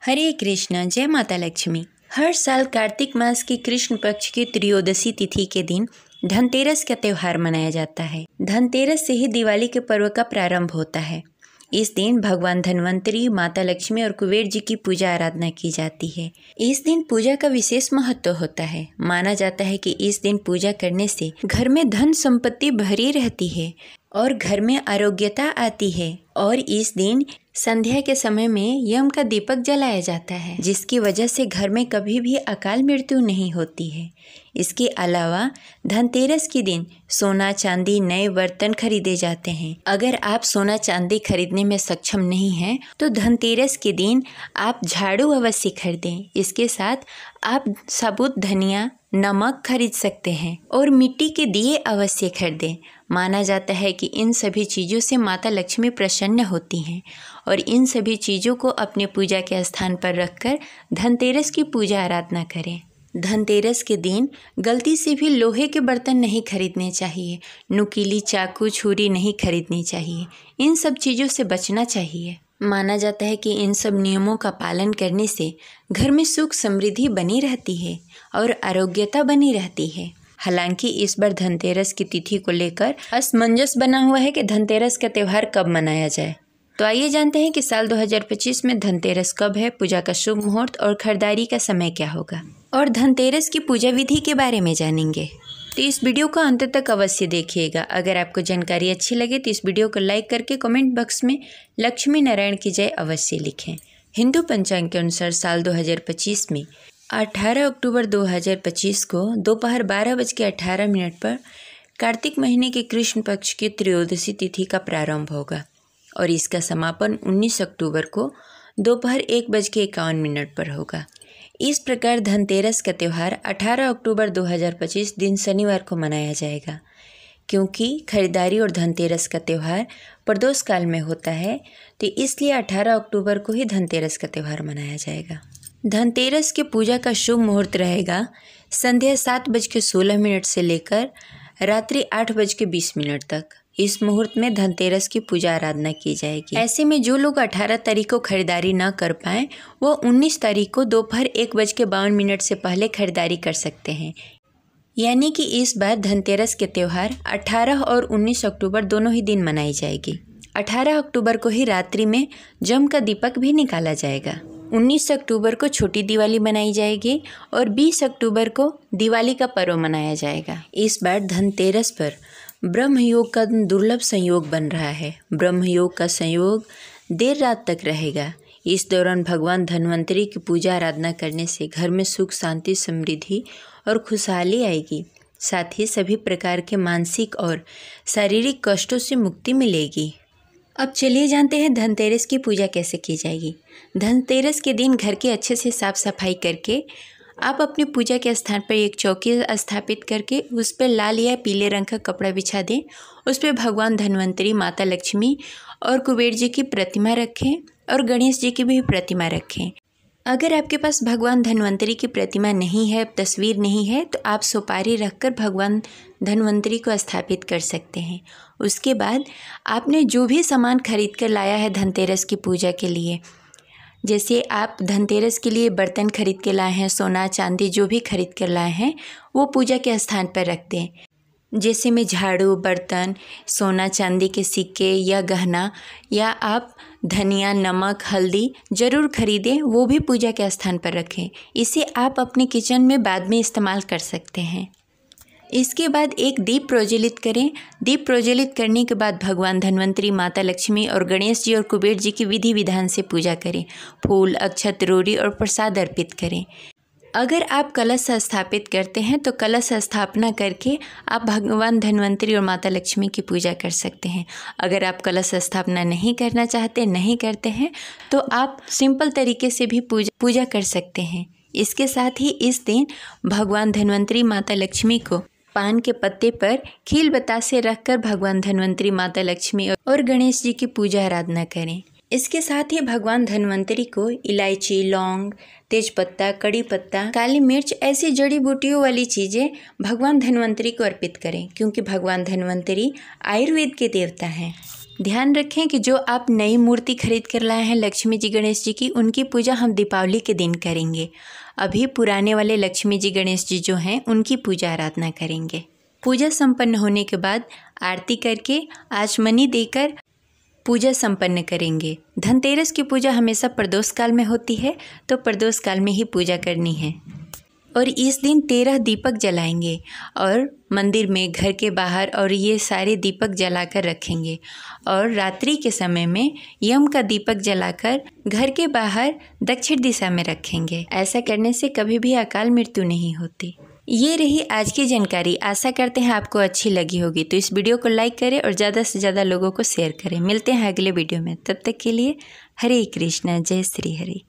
हरे कृष्ण। जय माता लक्ष्मी। हर साल कार्तिक मास की कृष्ण पक्ष की त्रयोदशी तिथि के दिन धनतेरस का त्यौहार मनाया जाता है। धनतेरस से ही दिवाली के पर्व का प्रारंभ होता है। इस दिन भगवान धन्वंतरी, माता लक्ष्मी और कुबेर जी की पूजा आराधना की जाती है। इस दिन पूजा का विशेष महत्व होता है। माना जाता है कि इस दिन पूजा करने से घर में धन संपत्ति भरी रहती है और घर में आरोग्यता आती है। और इस दिन संध्या के समय में यम का दीपक जलाया जाता है, जिसकी वजह से घर में कभी भी अकाल मृत्यु नहीं होती है। इसके अलावा धनतेरस के दिन सोना चांदी नए बर्तन खरीदे जाते हैं। अगर आप सोना चांदी खरीदने में सक्षम नहीं हैं तो धनतेरस के दिन आप झाड़ू अवश्य खरीदें। इसके साथ आप साबुत धनिया, नमक खरीद सकते हैं और मिट्टी के दिए अवश्य खरीदें। माना जाता है कि इन सभी चीज़ों से माता लक्ष्मी प्रसन्न होती हैं और इन सभी चीज़ों को अपने पूजा के स्थान पर रखकर धनतेरस की पूजा आराधना करें। धनतेरस के दिन गलती से भी लोहे के बर्तन नहीं खरीदने चाहिए। नुकीली चाकू छुरी नहीं खरीदनी चाहिए। इन सब चीज़ों से बचना चाहिए। माना जाता है कि इन सब नियमों का पालन करने से घर में सुख समृद्धि बनी रहती है और आरोग्यता बनी रहती है। हालांकि इस बार धनतेरस की तिथि को लेकर असमंजस बना हुआ है कि धनतेरस का त्यौहार कब मनाया जाए। तो आइए जानते हैं कि साल 2025 में धनतेरस कब है, पूजा का शुभ मुहूर्त और खरीदारी का समय क्या होगा, और धनतेरस की पूजा विधि के बारे में जानेंगे। तो इस वीडियो को अंत तक अवश्य देखिएगा। अगर आपको जानकारी अच्छी लगे तो इस वीडियो को लाइक करके कमेंट बॉक्स में लक्ष्मी नारायण की जय अवश्य लिखें। हिंदू पंचांग के अनुसार साल 2025 में 18 अक्टूबर 2025 को दोपहर 12:18 पर कार्तिक महीने के कृष्ण पक्ष की त्रयोदशी तिथि का प्रारंभ होगा और इसका समापन 19 अक्टूबर को दोपहर 1:51 पर होगा। इस प्रकार धनतेरस का त्यौहार 18 अक्टूबर 2025 दिन शनिवार को मनाया जाएगा। क्योंकि खरीदारी और धनतेरस का त्यौहार प्रदोष काल में होता है तो इसलिए 18 अक्टूबर को ही धनतेरस का त्यौहार मनाया जाएगा। धनतेरस की पूजा का शुभ मुहूर्त रहेगा संध्या 7:16 से लेकर रात्रि 8:20 तक। इस मुहूर्त में धनतेरस की पूजा आराधना की जाएगी। ऐसे में जो लोग 18 तारीख को खरीदारी न कर पाएँ वो 19 तारीख को दोपहर 1:52 से पहले खरीदारी कर सकते हैं। यानी कि इस बार धनतेरस के त्यौहार 18 और 19 अक्टूबर दोनों ही दिन मनाई जाएगी। 18 अक्टूबर को ही रात्रि में जम का दीपक भी निकाला जाएगा। 19 अक्टूबर को छोटी दिवाली मनाई जाएगी और 20 अक्टूबर को दिवाली का पर्व मनाया जाएगा। इस बार धनतेरस पर ब्रह्म योग का दुर्लभ संयोग बन रहा है। ब्रह्म योग का संयोग देर रात तक रहेगा। इस दौरान भगवान धन्वंतरी की पूजा आराधना करने से घर में सुख शांति समृद्धि और खुशहाली आएगी। साथ ही सभी प्रकार के मानसिक और शारीरिक कष्टों से मुक्ति मिलेगी। अब चलिए जानते हैं धनतेरस की पूजा कैसे की जाएगी। धनतेरस के दिन घर के अच्छे से साफ सफाई करके आप अपनी पूजा के स्थान पर एक चौकी स्थापित करके उस पर लाल या पीले रंग का कपड़ा बिछा दें। उस पर भगवान धन्वंतरी, माता लक्ष्मी और कुबेर जी की प्रतिमा रखें और गणेश जी की भी प्रतिमा रखें। अगर आपके पास भगवान धन्वंतरी की प्रतिमा नहीं है, तस्वीर नहीं है, तो आप सुपारी रखकर भगवान धन्वंतरी को स्थापित कर सकते हैं। उसके बाद आपने जो भी सामान खरीद कर लाया है धनतेरस की पूजा के लिए, जैसे आप धनतेरस के लिए बर्तन खरीद के लाए हैं, सोना चांदी जो भी खरीद कर लाए हैं, वो पूजा के स्थान पर रख दें। जैसे में झाड़ू, बर्तन, सोना चांदी के सिक्के या गहना, या आप धनिया, नमक, हल्दी ज़रूर खरीदें, वो भी पूजा के स्थान पर रखें। इसे आप अपने किचन में बाद में इस्तेमाल कर सकते हैं। इसके बाद एक दीप प्रज्वलित करें। दीप प्रज्वलित करने के बाद भगवान धन्वंतरी, माता लक्ष्मी और गणेश जी और कुबेर जी की विधि विधान से पूजा करें। फूल, अक्षत, रोड़ी और प्रसाद अर्पित करें। अगर आप कलश स्थापित करते हैं तो कलश स्थापना करके आप भगवान धन्वंतरी और माता लक्ष्मी की पूजा कर सकते हैं। अगर आप कलश स्थापना नहीं करना चाहते, नहीं करते हैं, तो आप सिंपल तरीके से भी पूजा कर सकते हैं। इसके साथ ही इस दिन भगवान धन्वंतरी, माता लक्ष्मी को पान के पत्ते पर खील बतासे रखकर भगवान धन्वंतरी, माता लक्ष्मी और गणेश जी की पूजा आराधना करें। इसके साथ ही भगवान धन्वंतरी को इलायची, लौंग, तेजपत्ता, कड़ी पत्ता, काली मिर्च ऐसी जड़ी बूटियों वाली चीज़ें भगवान धन्वंतरी को अर्पित करें, क्योंकि भगवान धन्वंतरी आयुर्वेद के देवता हैं। ध्यान रखें कि जो आप नई मूर्ति खरीद कर लाए हैं लक्ष्मी जी गणेश जी की, उनकी पूजा हम दीपावली के दिन करेंगे। अभी पुराने वाले लक्ष्मी जी गणेश जी जो हैं उनकी पूजा आराधना करेंगे। पूजा संपन्न होने के बाद आरती करके आचमनी देकर पूजा संपन्न करेंगे। धनतेरस की पूजा हमेशा प्रदोष काल में होती है, तो प्रदोष काल में ही पूजा करनी है। और इस दिन 13 दीपक जलाएंगे और मंदिर में, घर के बाहर और ये सारे दीपक जलाकर रखेंगे। और रात्रि के समय में यम का दीपक जलाकर घर के बाहर दक्षिण दिशा में रखेंगे। ऐसा करने से कभी भी अकाल मृत्यु नहीं होती। ये रही आज की जानकारी। आशा करते हैं आपको अच्छी लगी होगी। तो इस वीडियो को लाइक करें और ज़्यादा से ज़्यादा लोगों को शेयर करें। मिलते हैं अगले वीडियो में, तब तक के लिए हरे कृष्णा, जय श्री हरि।